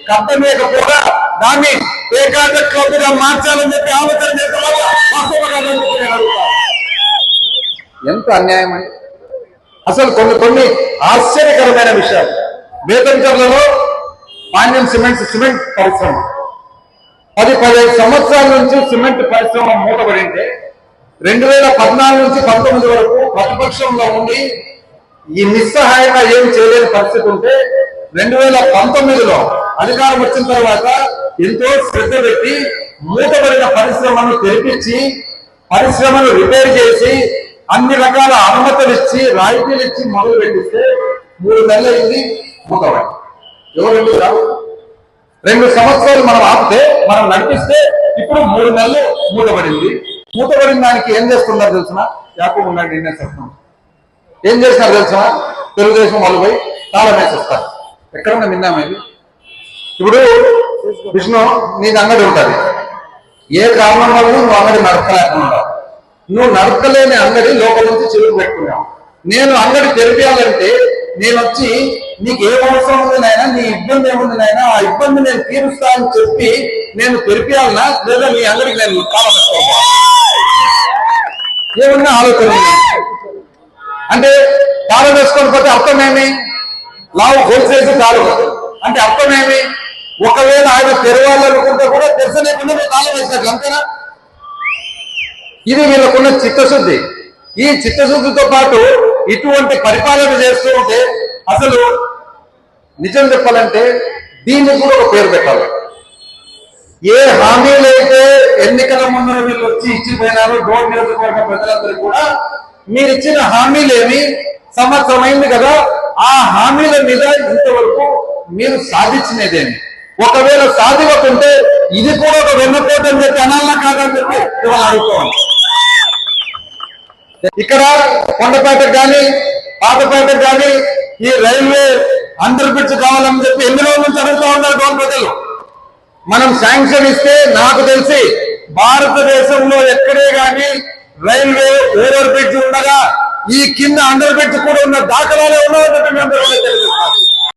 కట్టలేకపోగా దాన్ని ఏకాంత క్లబ్ గా మార్చాలని చెప్పి ఆలోచన చేసిన ఎంత అన్యాయం అండి. అసలు కొన్ని ఆశ్చర్యకరమైన విషయాలు. బేతంచెర్లలో పాండ్యం సిమెంట్ పరిశ్రమ 10-15 సంవత్సరాల నుంచి సిమెంట్ పరిశ్రమ మూతపడింటే 2014 నుంచి 19 వరకు ప్రతిపక్షంలో ఉండి ఈ నిస్సహాయంగా ఏం చేయలేని పరిస్థితి ఉంటే 2019లో అధికారం వచ్చిన తర్వాత ఎంతో శ్రద్ధ పెట్టి మూతపడిన పరిశ్రమను తెరిపించి పరిశ్రమను రిపేర్ చేసి అన్ని రకాల అనుమతులు ఇచ్చి రాయితీలు ఇచ్చి మొదలు పెట్టిస్తే 3 నెలలు అయింది మూతపడి. ఎవరు రావు 2 సంవత్సరాలు మనం ఆపితే మనం నడిపిస్తే ఇప్పుడు 3 నెలలు మూతపడింది. మూతపడిన దానికి ఏం చేస్తున్నారు తెలిసిన యాకూబ్ ఉండండి చెప్తున్నాం. ఏం చేస్తున్నారు తెలిసిన తెలుగుదేశం వాళ్ళు పోయి తాళం వేసేస్తారు. ఎక్కడన్నా విన్నామేది. ఇప్పుడు విష్ణు నీది అంగడి ఉంటుంది. ఏ కారణం వల్ల నువ్వు అంగడి నడపలేకుండా నువ్వు నడపలేని అంగడి లోపల నుంచి చిలుకు పెట్టుకున్నావు. నేను అంగడి తెరిపేయాలంటే నేను వచ్చి నీకు ఏం అవసరం ఉంది నాయనా, నీ ఇబ్బంది ఏముంది నాయనా, ఆ ఇబ్బంది నేను తీరుస్తా అని చెప్పి నేను తెరిపేయాలనా లేదా నీ అంగడికి నేను తాళం వేసుకోవాలి? ఏమన్నా ఆలోచన అంటే తాళం వేసుకొని పోతే అర్థమేమి? లావు హోల్సేల్స్ తాళం అంటే అర్థమేమి? ఒకవేళ ఆయన తెరవాలనుకుంటే కూడా తెరచలేకుండా మీరు తాళం వేసినట్లు అంతేనా? ఇది వీళ్ళకున్న చిత్తశుద్ధి. ఈ చిత్తశుద్ధితో పాటు ఇటువంటి పరిపాలన చేస్తూ ఉంటే అసలు నిజం చెప్పాలంటే దీనికి కూడా ఒక పేరు పెట్టాలి. ఏ హామీలైతే ఎన్నికల ముందర వీళ్ళు వచ్చి ఇచ్చిపోయినారో డోర్ నియోజకవర్గ ప్రజలందరూ కూడా మీరు ఇచ్చిన హామీలేమి సంవత్సరం అయింది కదా, ఆ హామీల మీద ఇంతవరకు మీరు సాధించినదేమి? ఒకవేళ సాధించకుంటే ఇది కూడా ఒక వెన్నపోటు అని చెప్పి అనాలనా కాదని చెప్పి ఇవాళ అడుగుతాం. ఇక్కడ కొండపేటకు కానీ పాతపేటకు కానీ ఈ రైల్వే అండర్ బ్రిడ్జ్ కావాలని చెప్పి ఎన్ని రోజుల నుంచి అడుగుతూ ఉన్నారు డోన్ ప్రజలు. మనం శాంక్షన్ ఇస్తే నాకు తెలిసి భారతదేశంలో ఎక్కడే కానీ రైల్వే ఓవర్ బ్రిడ్జ్ ఉండగా ఈ కింద అండర్ బ్రిడ్జ్ కూడా ఉన్న దాఖలాలే ఉన్నాయని చెప్పి మేము తెలియజేస్తాం.